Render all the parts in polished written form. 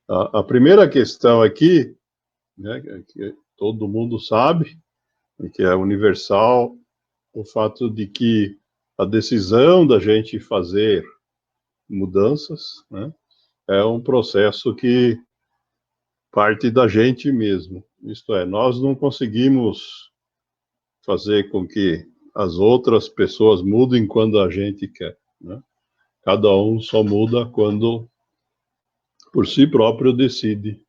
A primeira questão aqui, né, que todo mundo sabe, e que é universal, o fato de que a decisão da gente fazer mudanças, né, é um processo que parte da gente mesmo. Isto é, nós não conseguimos fazer com que as outras pessoas mudem quando a gente quer, né? Cada um só muda quando, por si próprio, decide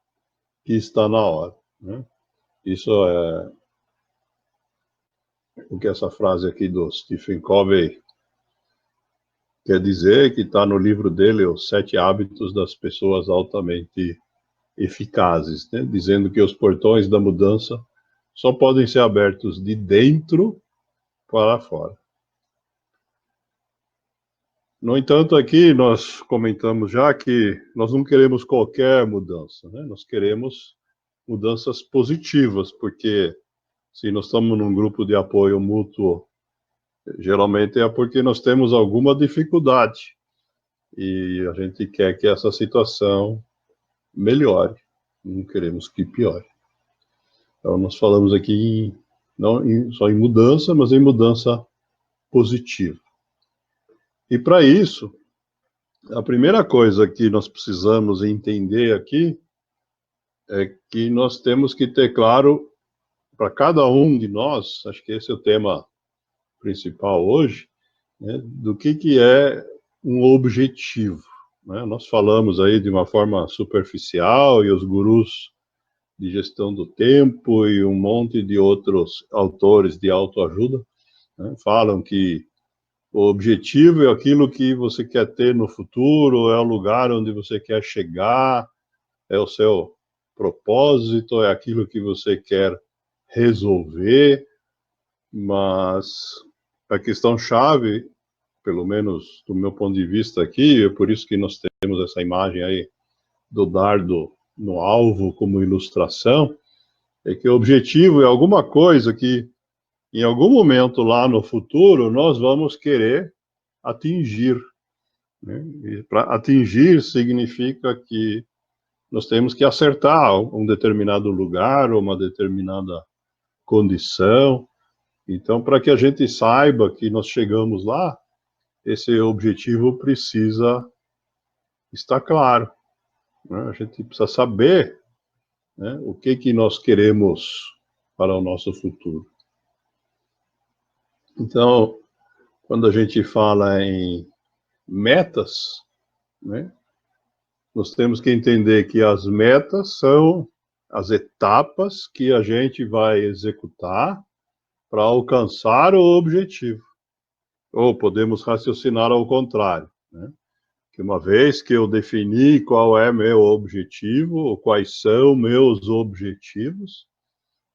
que está na hora, né? Isso é o que essa frase aqui do Stephen Covey quer dizer, que está no livro dele, Os 7 Hábitos das Pessoas Altamente Eficazes, né? Dizendo que os portões da mudança só podem ser abertos de dentro para fora. No entanto, aqui nós comentamos já que nós não queremos qualquer mudança, né? Nós queremos mudanças positivas, porque se nós estamos num grupo de apoio mútuo, geralmente é porque nós temos alguma dificuldade e a gente quer que essa situação melhore, não queremos que piore. Então, nós falamos aqui só em mudança, mas em mudança positiva. E para isso, a primeira coisa que nós precisamos entender aqui é que nós temos que ter claro, para cada um de nós, acho que esse é o tema principal hoje, né, do que é um objetivo, né? Nós falamos aí de uma forma superficial e os gurus de gestão do tempo e um monte de outros autores de autoajuda, né, falam que o objetivo é aquilo que você quer ter no futuro, é o lugar onde você quer chegar, é o seu propósito, é aquilo que você quer resolver, mas a questão chave, pelo menos do meu ponto de vista aqui, é por isso que nós temos essa imagem aí do dardo no alvo como ilustração, é que o objetivo é alguma coisa que, em algum momento lá no futuro, nós vamos querer atingir, né? E para atingir significa que nós temos que acertar um determinado lugar ou uma determinada condição. Então, para que a gente saiba que nós chegamos lá, esse objetivo precisa estar claro, né? A gente precisa saber, né, o que nós queremos para o nosso futuro. Então, quando a gente fala em metas, né, nós temos que entender que as metas são as etapas que a gente vai executar para alcançar o objetivo. Ou podemos raciocinar ao contrário, né? Que uma vez que eu defini qual é meu objetivo, ou quais são meus objetivos,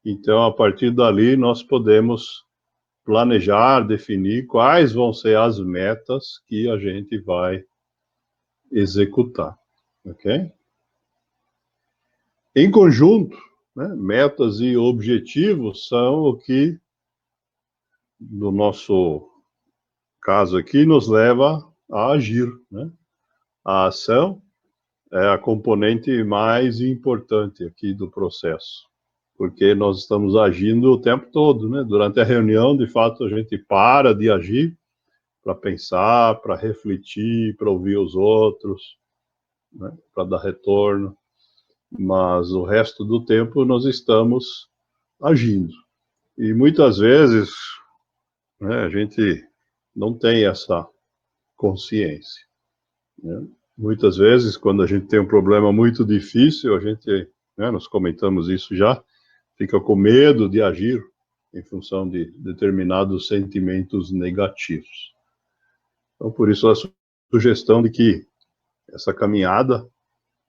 então a partir dali nós podemos planejar, definir quais vão ser as metas que a gente vai executar, ok? Em conjunto, né, metas e objetivos são o que, no nosso caso aqui, nos leva a agir, né? A ação é a componente mais importante aqui do processo, porque nós estamos agindo o tempo todo, né? Durante a reunião, de fato, a gente para de agir para pensar, para refletir, para ouvir os outros, né? Para dar retorno, mas o resto do tempo nós estamos agindo. E muitas vezes, né, a gente não tem essa consciência, né? Muitas vezes, quando a gente tem um problema muito difícil, a gente, né, nós comentamos isso já, fica com medo de agir em função de determinados sentimentos negativos. Então, por isso, a sugestão de que essa caminhada,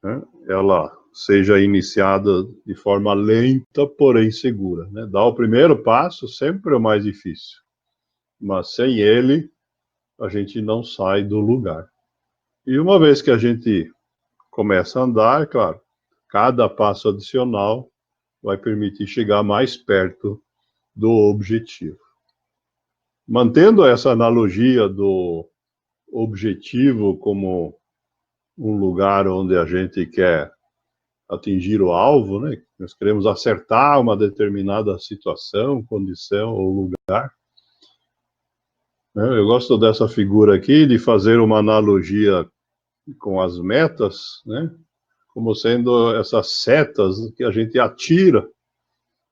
né, ela seja iniciada de forma lenta, porém segura, né? Dar o primeiro passo sempre é o mais difícil, mas sem ele, a gente não sai do lugar. E uma vez que a gente começa a andar, claro, cada passo adicional vai permitir chegar mais perto do objetivo. Mantendo essa analogia do objetivo como um lugar onde a gente quer atingir o alvo, né? Nós queremos acertar uma determinada situação, condição ou lugar. Eu gosto dessa figura aqui, de fazer uma analogia com as metas, né? Como sendo essas setas que a gente atira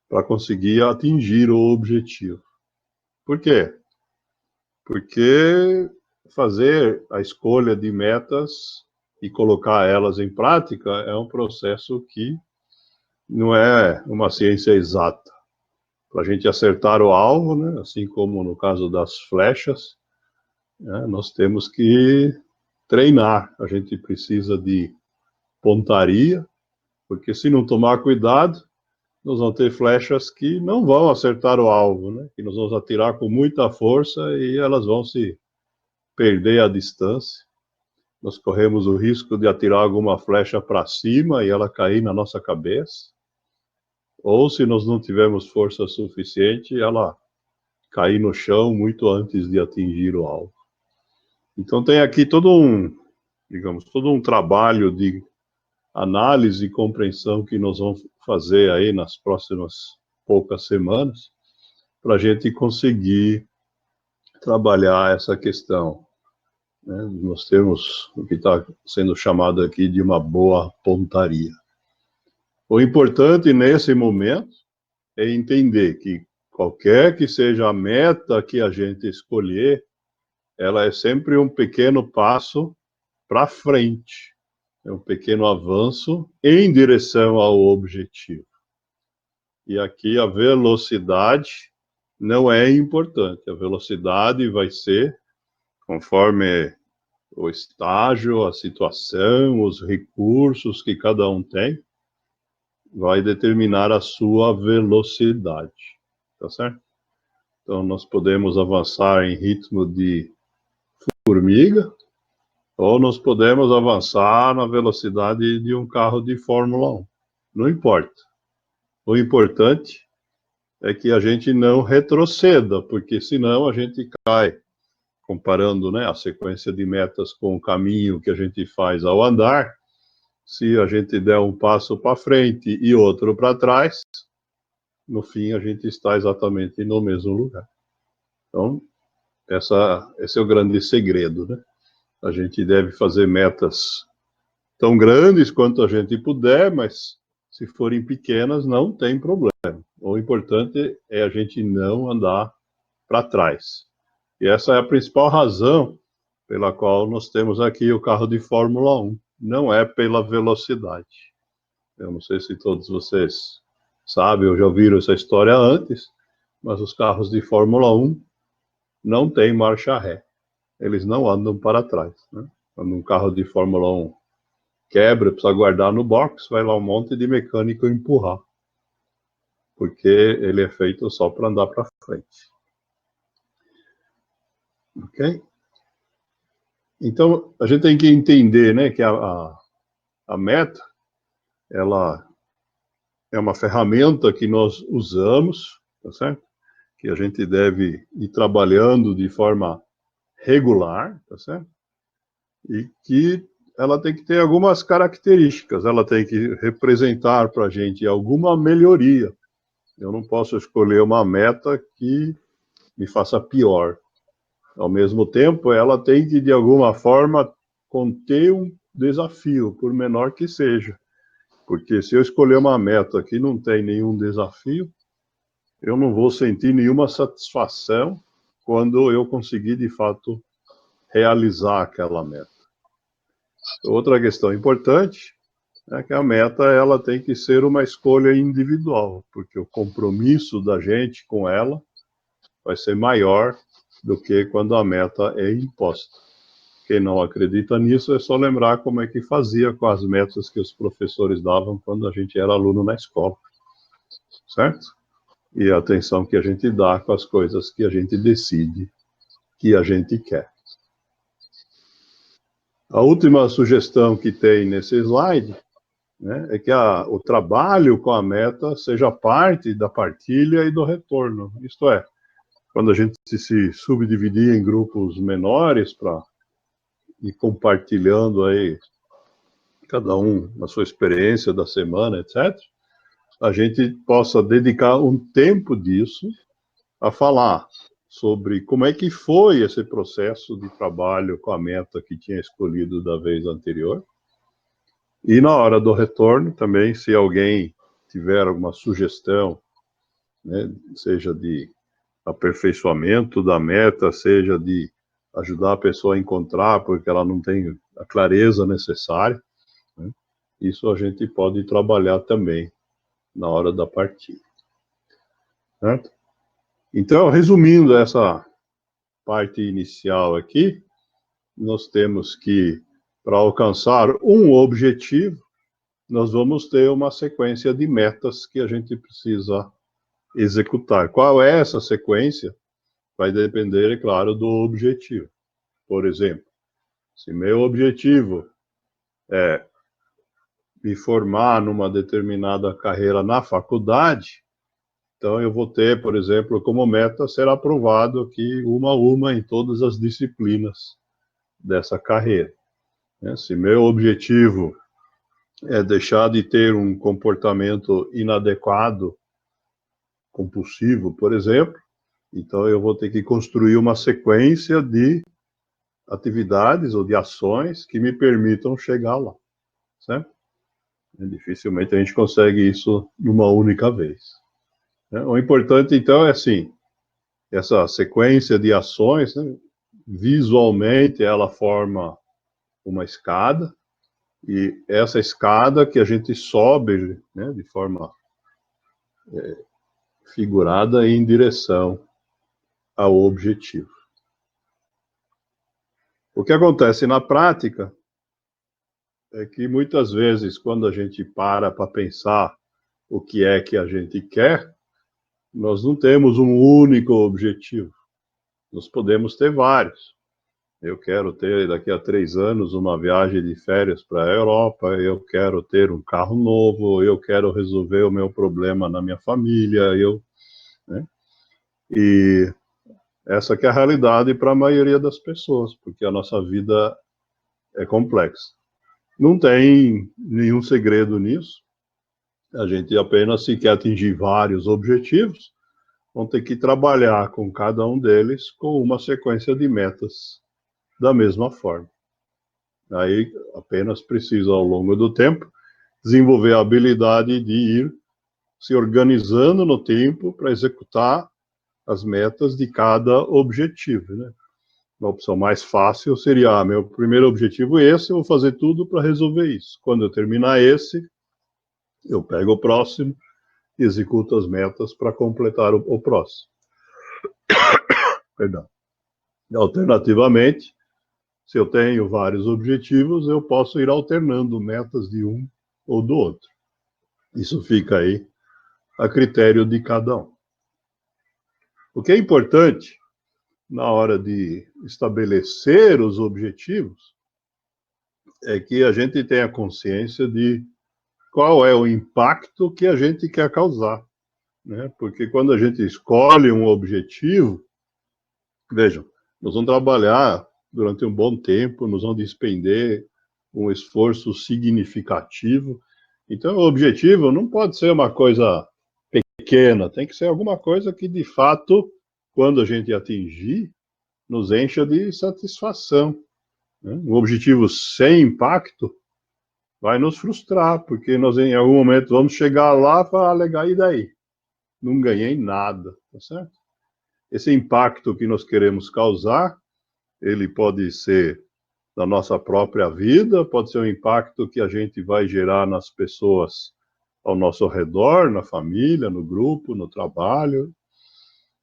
para conseguir atingir o objetivo. Por quê? Porque fazer a escolha de metas e colocar elas em prática é um processo que não é uma ciência exata. Para a gente acertar o alvo, né, assim como no caso das flechas, né, nós temos que treinar. A gente precisa de pontaria, porque se não tomar cuidado, nós vamos ter flechas que não vão acertar o alvo, né, que nós vamos atirar com muita força e elas vão se perder a distância. Nós corremos o risco de atirar alguma flecha para cima e ela cair na nossa cabeça. Ou, se nós não tivermos força suficiente, ela cair no chão muito antes de atingir o alvo. Então tem aqui todo um trabalho de análise e compreensão que nós vamos fazer aí nas próximas poucas semanas, para a gente conseguir trabalhar essa questão. Nós temos o que está sendo chamado aqui de uma boa pontaria. O importante nesse momento é entender que qualquer que seja a meta que a gente escolher, ela é sempre um pequeno passo para frente, é um pequeno avanço em direção ao objetivo. E aqui a velocidade não é importante, a velocidade vai ser conforme o estágio, a situação, os recursos que cada um tem, vai determinar a sua velocidade, tá certo? Então, nós podemos avançar em ritmo de formiga, ou nós podemos avançar na velocidade de um carro de Fórmula 1. Não importa. O importante é que a gente não retroceda, porque senão a gente cai, comparando, né, a sequência de metas com o caminho que a gente faz ao andar. Se a gente der um passo para frente e outro para trás, no fim a gente está exatamente no mesmo lugar. Então, esse é o grande segredo, né? A gente deve fazer metas tão grandes quanto a gente puder, mas se forem pequenas, não tem problema. O importante é a gente não andar para trás. E essa é a principal razão pela qual nós temos aqui o carro de Fórmula 1. Não é pela velocidade. Eu não sei se todos vocês sabem ou já ouviram essa história antes, mas os carros de Fórmula 1 não têm marcha ré. Eles não andam para trás, né? Quando um carro de Fórmula 1 quebra, precisa guardar no box, vai lá um monte de mecânico empurrar, porque ele é feito só para andar para frente. Ok? Então, a gente tem que entender, né, que a meta, ela é uma ferramenta que nós usamos, tá certo? Que a gente deve ir trabalhando de forma regular, tá certo? E que ela tem que ter algumas características, ela tem que representar para a gente alguma melhoria. Eu não posso escolher uma meta que me faça pior. Ao mesmo tempo, ela tem que, de alguma forma, conter um desafio, por menor que seja. Porque se eu escolher uma meta que não tem nenhum desafio, eu não vou sentir nenhuma satisfação quando eu conseguir, de fato, realizar aquela meta. Outra questão importante é que a meta ela tem que ser uma escolha individual, porque o compromisso da gente com ela vai ser maior do que quando a meta é imposta. Quem não acredita nisso é só lembrar como é que fazia com as metas que os professores davam quando a gente era aluno na escola, certo? E a atenção que a gente dá com as coisas que a gente decide que a gente quer. A última sugestão que tem nesse slide, né, é que o trabalho com a meta seja parte da partilha e do retorno. Isto é, quando a gente se subdividir em grupos menores para ir compartilhando aí cada um na sua experiência da semana, etc., a gente possa dedicar um tempo disso a falar sobre como é que foi esse processo de trabalho com a meta que tinha escolhido da vez anterior. E na hora do retorno também, se alguém tiver alguma sugestão, né, seja de aperfeiçoamento da meta, seja de ajudar a pessoa a encontrar, porque ela não tem a clareza necessária, né, isso a gente pode trabalhar também na hora da partida. Certo? Então, resumindo essa parte inicial aqui, nós temos que, para alcançar um objetivo, nós vamos ter uma sequência de metas que a gente precisa executar. Qual é essa sequência? Vai depender, é claro, do objetivo. Por exemplo, se meu objetivo é me formar numa determinada carreira na faculdade, então eu vou ter, por exemplo, como meta ser aprovado aqui uma a uma em todas as disciplinas dessa carreira. Se meu objetivo é deixar de ter um comportamento inadequado, compulsivo, por exemplo, então eu vou ter que construir uma sequência de atividades ou de ações que me permitam chegar lá, certo? Dificilmente a gente consegue isso numa única vez. O importante, então, é assim, essa sequência de ações, né, visualmente ela forma uma escada, e essa escada que a gente sobe, né, de forma figurada em direção ao objetivo. O que acontece na prática é que muitas vezes, quando a gente para pensar o que é que a gente quer, nós não temos um único objetivo. Nós podemos ter vários. Eu quero ter, daqui a 3 anos, uma viagem de férias para a Europa, eu quero ter um carro novo, eu quero resolver o meu problema na minha família, né? E essa que é a realidade para a maioria das pessoas, porque a nossa vida é complexa. Não tem nenhum segredo nisso, a gente apenas, se quer atingir vários objetivos, vão ter que trabalhar com cada um deles com uma sequência de metas da mesma forma. Aí apenas precisa, ao longo do tempo, desenvolver a habilidade de ir se organizando no tempo para executar as metas de cada objetivo, né? Uma opção mais fácil seria, meu primeiro objetivo é esse, eu vou fazer tudo para resolver isso. Quando eu terminar esse, eu pego o próximo e executo as metas para completar o próximo. Perdão. Alternativamente, se eu tenho vários objetivos, eu posso ir alternando metas de um ou do outro. Isso fica aí a critério de cada um. O que é importante na hora de estabelecer os objetivos é que a gente tenha consciência de qual é o impacto que a gente quer causar, né? Porque quando a gente escolhe um objetivo, vejam, nós vamos trabalhar durante um bom tempo, nós vamos despender um esforço significativo. Então, o objetivo não pode ser uma coisa pequena, tem que ser alguma coisa que, de fato, quando a gente atingir, nos encha de satisfação, né? Um objetivo sem impacto vai nos frustrar, porque nós, em algum momento, vamos chegar lá e falar, legal, e daí? Não ganhei nada, tá certo? Esse impacto que nós queremos causar, ele pode ser na nossa própria vida, pode ser um impacto que a gente vai gerar nas pessoas ao nosso redor, na família, no grupo, no trabalho,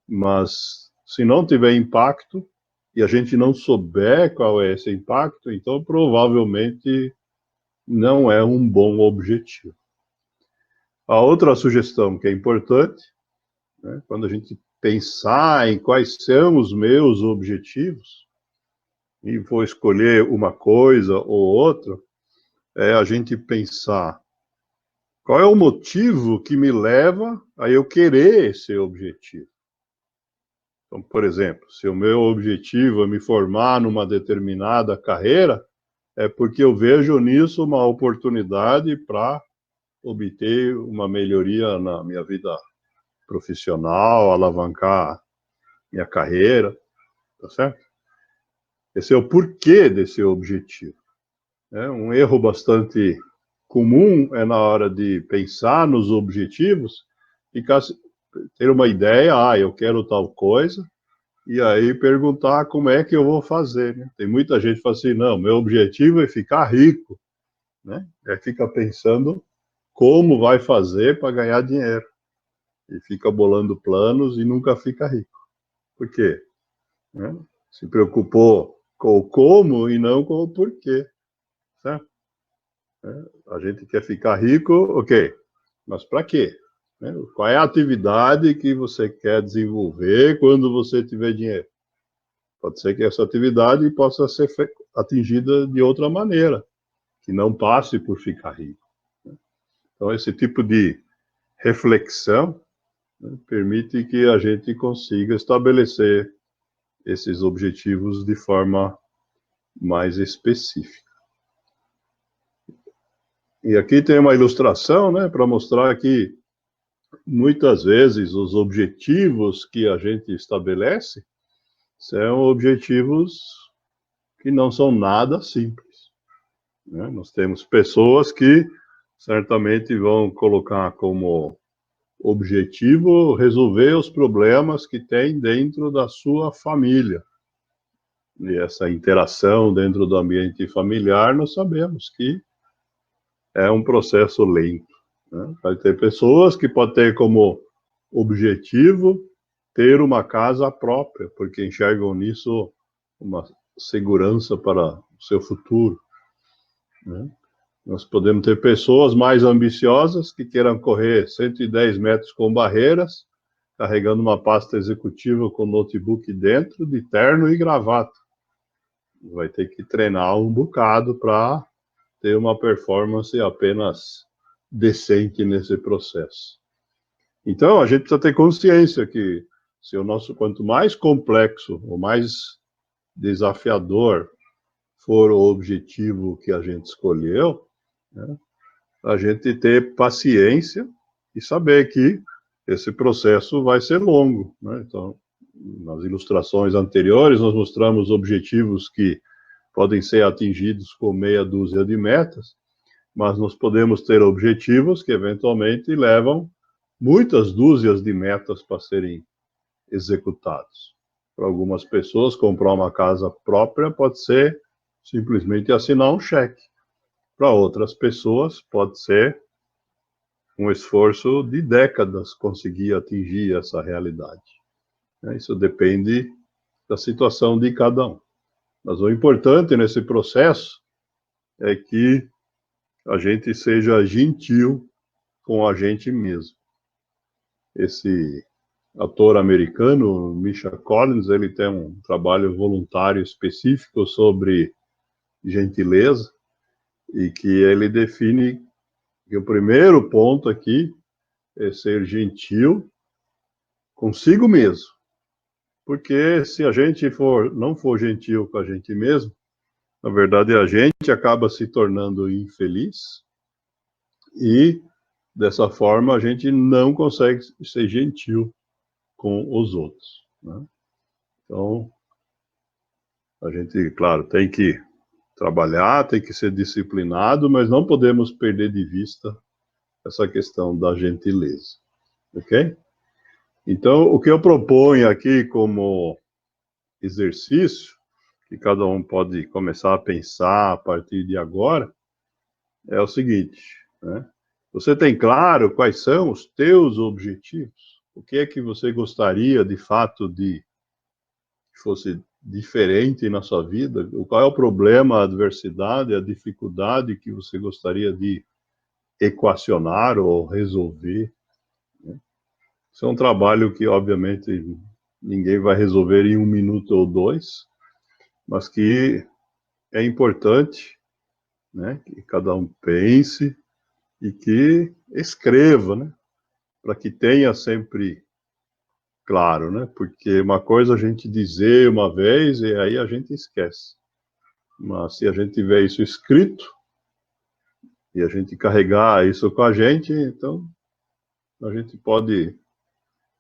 mas se não tiver impacto e a gente não souber qual é esse impacto, então provavelmente não é um bom objetivo. A outra sugestão que é importante, né, quando a gente pensar em quais são os meus objetivos, e vou escolher uma coisa ou outra, é a gente pensar qual é o motivo que me leva a eu querer esse objetivo. Então, por exemplo, se o meu objetivo é me formar numa determinada carreira, é porque eu vejo nisso uma oportunidade para obter uma melhoria na minha vida profissional, alavancar minha carreira, tá certo? Esse é o porquê desse objetivo. Um erro bastante comum é na hora de pensar nos objetivos, ficar, ter uma ideia, eu quero tal coisa, e aí perguntar como é que eu vou fazer, né? Tem muita gente que fala assim, não, meu objetivo é ficar rico, né? Fica pensando como vai fazer para ganhar dinheiro, e fica bolando planos e nunca fica rico. Por quê? Né? Se preocupou com o como e não com o porquê, certo? A gente quer ficar rico, ok, mas para quê? Qual é a atividade que você quer desenvolver quando você tiver dinheiro? Pode ser que essa atividade possa ser atingida de outra maneira, que não passe por ficar rico. Então, esse tipo de reflexão, né, permite que a gente consiga estabelecer esses objetivos de forma mais específica. E aqui tem uma ilustração, né, para mostrar que muitas vezes os objetivos que a gente estabelece são objetivos que não são nada simples, né? Nós temos pessoas que certamente vão colocar como objetivo resolver os problemas que tem dentro da sua família. E essa interação dentro do ambiente familiar, nós sabemos que é um processo lento, né? Vai ter pessoas que podem ter como objetivo ter uma casa própria, porque enxergam nisso uma segurança para o seu futuro, né? Nós podemos ter pessoas mais ambiciosas que queiram correr 110 metros com barreiras, carregando uma pasta executiva com notebook dentro, de terno e gravata. Vai ter que treinar um bocado para ter uma performance apenas decente nesse processo. Então, a gente precisa ter consciência que se o nosso, quanto mais complexo ou mais desafiador for o objetivo que a gente escolheu, né, a gente ter paciência e saber que esse processo vai ser longo, né? Então, nas ilustrações anteriores, nós mostramos objetivos que podem ser atingidos com meia dúzia de metas, mas nós podemos ter objetivos que eventualmente levam muitas dúzias de metas para serem executados. Para algumas pessoas, comprar uma casa própria pode ser simplesmente assinar um cheque. Para outras pessoas, pode ser um esforço de décadas conseguir atingir essa realidade. Isso depende da situação de cada um. Mas o importante nesse processo é que a gente seja gentil com a gente mesmo. Esse ator americano, Misha Collins, ele tem um trabalho voluntário específico sobre gentileza, e que ele define que o primeiro ponto aqui é ser gentil consigo mesmo. Porque se a gente não for gentil com a gente mesmo, na verdade a gente acaba se tornando infeliz e dessa forma a gente não consegue ser gentil com os outros, né? Então, a gente, claro, tem que trabalhar, tem que ser disciplinado, mas não podemos perder de vista essa questão da gentileza, ok? Então, o que eu proponho aqui como exercício, que cada um pode começar a pensar a partir de agora, é o seguinte, né? Você tem claro quais são os teus objetivos? O que é que você gostaria, de fato, de que fosse diferente na sua vida? Qual é o problema, a adversidade, a dificuldade que você gostaria de equacionar ou resolver, né? Isso é um trabalho que, obviamente, ninguém vai resolver em 1 minuto ou 2, mas que é importante, né, que cada um pense e que escreva, né, para que tenha sempre claro, né, porque uma coisa a gente dizer uma vez e aí a gente esquece. Mas se a gente tiver isso escrito, e a gente carregar isso com a gente, então a gente pode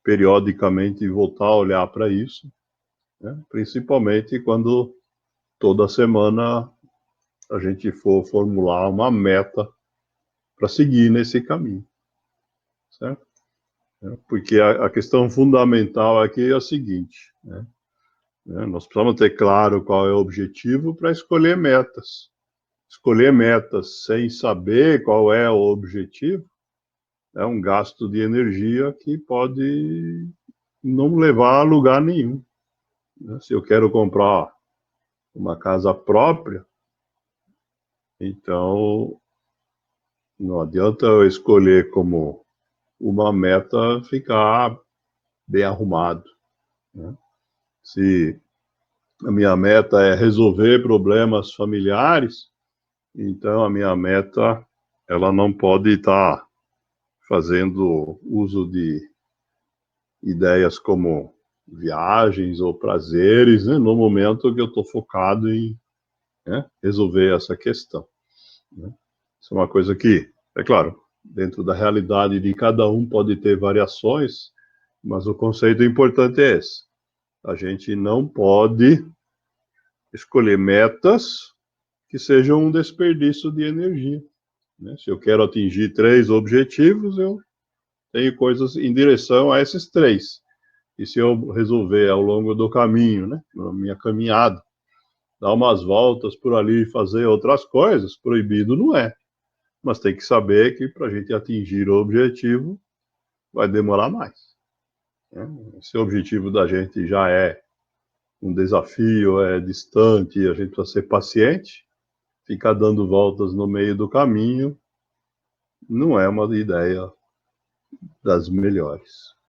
periodicamente voltar a olhar para isso, né? Principalmente quando toda semana a gente for formular uma meta para seguir nesse caminho, certo? Porque a questão fundamental aqui é a seguinte, né? Nós precisamos ter claro qual é o objetivo para escolher metas. Escolher metas sem saber qual é o objetivo é um gasto de energia que pode não levar a lugar nenhum, né? Se eu quero comprar uma casa própria, então não adianta eu escolher como uma meta ficar bem arrumado, né? Se a minha meta é resolver problemas familiares, então a minha meta ela não pode estar fazendo uso de ideias como viagens ou prazeres, né, no momento que eu estou focado em, né, resolver essa questão, né? Isso é uma coisa que, é claro, dentro da realidade de cada um pode ter variações, mas o conceito importante é esse. A gente não pode escolher metas que sejam um desperdício de energia, né? Se eu quero atingir 3 objetivos, eu tenho coisas em direção a esses 3. E se eu resolver ao longo do caminho, né, na minha caminhada, dar umas voltas por ali e fazer outras coisas, proibido não é. Mas tem que saber que para a gente atingir o objetivo vai demorar mais, né? Se o objetivo da gente já é um desafio, é distante, a gente precisa ser paciente, ficar dando voltas no meio do caminho não é uma ideia das melhores.